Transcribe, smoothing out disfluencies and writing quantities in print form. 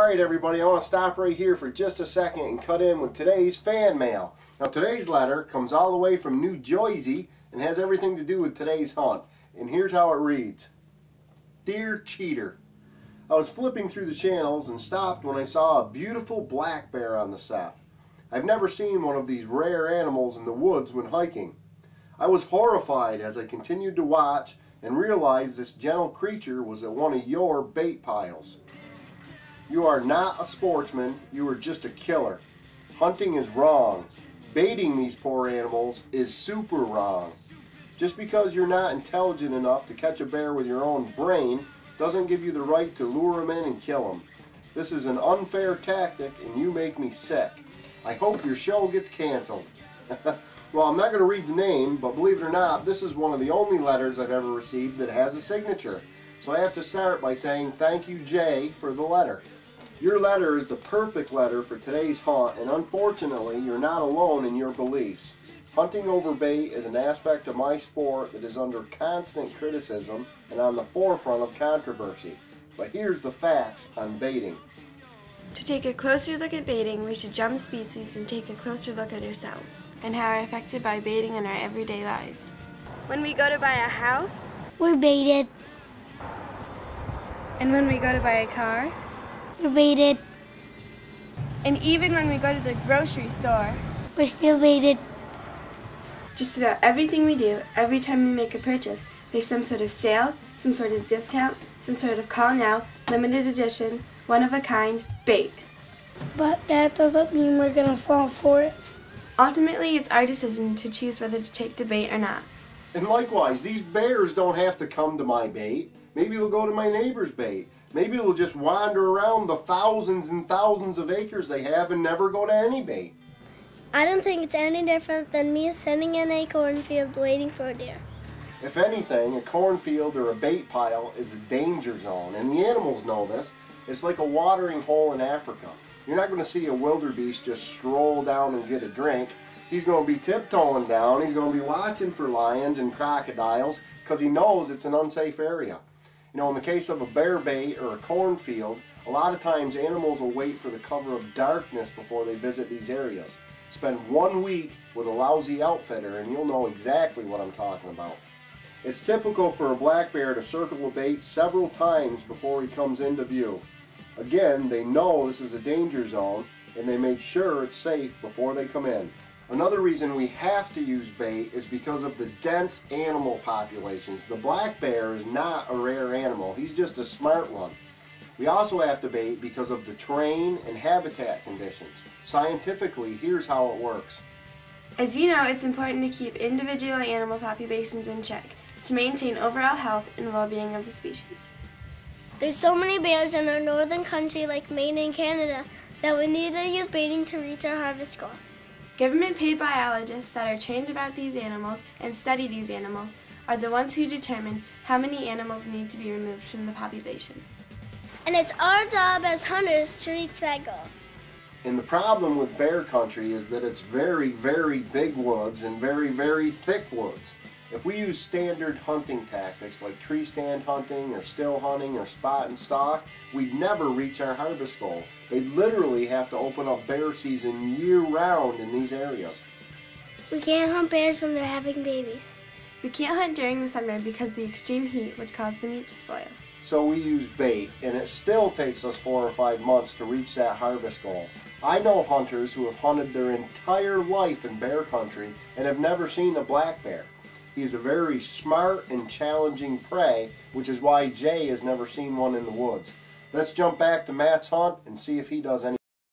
Alright everybody, I want to stop right here for just a second and cut in with today's fan mail. Now today's letter comes all the way from New Jersey and has everything to do with today's hunt. And here's how it reads. Dear Cheater, I was flipping through the channels and stopped when I saw a beautiful black bear on the set. I've never seen one of these rare animals in the woods when hiking. I was horrified as I continued to watch and realized this gentle creature was at one of your bait piles. You are not a sportsman, you are just a killer. Hunting is wrong. Baiting these poor animals is super wrong. Just because you're not intelligent enough to catch a bear with your own brain doesn't give you the right to lure him in and kill him. This is an unfair tactic and you make me sick. I hope your show gets canceled. Well, I'm not going to read the name, but believe it or not, this is one of the only letters I've ever received that has a signature. So I have to start by saying thank you, Jay, for the letter. Your letter is the perfect letter for today's hunt, and unfortunately, you're not alone in your beliefs. Hunting over bait is an aspect of my sport that is under constant criticism and on the forefront of controversy. But here's the facts on baiting. To take a closer look at baiting, we should jump species and take a closer look at ourselves and how we're affected by baiting in our everyday lives. When we go to buy a house, we're baited. And when we go to buy a car, we're baited. And even when we go to the grocery store, we're still baited. Just about everything we do, every time we make a purchase, there's some sort of sale, some sort of discount, some sort of call now, limited edition, one of a kind, bait. But that doesn't mean we're going to fall for it. Ultimately, it's our decision to choose whether to take the bait or not. And likewise, these bears don't have to come to my bait. Maybe they'll go to my neighbor's bait. Maybe they'll just wander around the thousands and thousands of acres they have and never go to any bait. I don't think it's any different than me sitting in a cornfield waiting for a deer. If anything, a cornfield or a bait pile is a danger zone, and the animals know this. It's like a watering hole in Africa. You're not going to see a wildebeest just stroll down and get a drink. He's going to be tiptoeing down. He's going to be watching for lions and crocodiles because he knows it's an unsafe area. You know, in the case of a bear bait or a cornfield, a lot of times animals will wait for the cover of darkness before they visit these areas. Spend 1 week with a lousy outfitter and you'll know exactly what I'm talking about. It's typical for a black bear to circle a bait several times before he comes into view. Again, they know this is a danger zone and they make sure it's safe before they come in. Another reason we have to use bait is because of the dense animal populations. The black bear is not a rare animal, he's just a smart one. We also have to bait because of the terrain and habitat conditions. Scientifically, here's how it works. As you know, it's important to keep individual animal populations in check to maintain overall health and well-being of the species. There's so many bears in our northern country like Maine and Canada that we need to use baiting to reach our harvest goal. Government-paid biologists that are trained about these animals and study these animals are the ones who determine how many animals need to be removed from the population. And it's our job as hunters to reach that goal. And the problem with bear country is that it's very, very big woods and very, very thick woods. If we use standard hunting tactics like tree stand hunting or still hunting or spot and stalk, we'd never reach our harvest goal. They'd literally have to open up bear season year-round in these areas. We can't hunt bears when they're having babies. We can't hunt during the summer because the extreme heat would cause the meat to spoil. So we use bait, and it still takes us 4 or 5 months to reach that harvest goal. I know hunters who have hunted their entire life in bear country and have never seen a black bear. He is a very smart and challenging prey, which is why Jay has never seen one in the woods. Let's jump back to Matt's hunt and see if he does any.